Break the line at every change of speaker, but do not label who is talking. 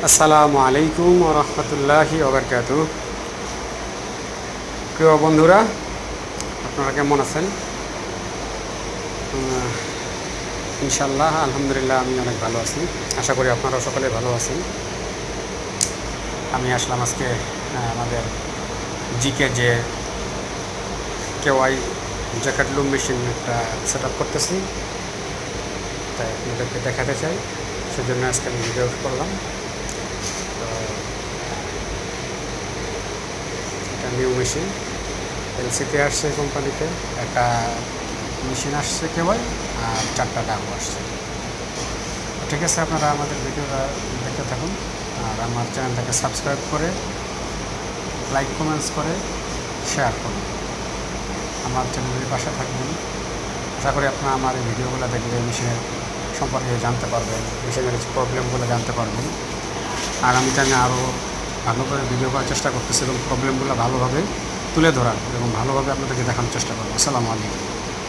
আসসালামু আলাইকুম ওয়া রাহমাতুল্লাহি ওয়া বারাকাতুহু। প্রিয় বন্ধুরা, আপনারা কেমন আছেন? ইনশাআল্লাহ আলহামদুলিল্লাহ আমি অনেক ভালো আছি। আশা করি আপনারা সকলে ভালো আছেন। আমি আসলাম আজকে আমাদের জিকে যে কেওয়াই জ্যাকেট লুম মেশিন একটা সেট আপ করতেছি, তাই আপনাদেরকে দেখাতে চাই, সেজন্য আজকে আমি ভিডিও করলাম। তো এটা নিউ মেশিন এলসিতে আসছে কোম্পানিতে, একটা মেশিন আসছে কেবল, আর 4টা ডাবল আসছে। ঠিক আছে, আপনারা আমাদের ভিডিওটা দেখতে থাকুন, আর আমার চ্যানেলটাকে সাবস্ক্রাইব করে লাইক কমেন্টস করে শেয়ার করুন, আমার চ্যানেলের পাশে থাকবেন। আশা করি আপনারা আমার এই ভিডিওগুলো দেখলে মেশিনের সম্পর্কে জানতে পারবেন, মেশিনের প্রবলেমগুলো জানতে পারবেন। আর আমি জানি আরও ভালো করে ভিডিও করার চেষ্টা করতেছি এবং প্রবলেমগুলো ভালোভাবে তুলে ধরার এবং ভালোভাবে আপনাদেরকে দেখানোর চেষ্টা করবো। আসসালামু আলাইকুম।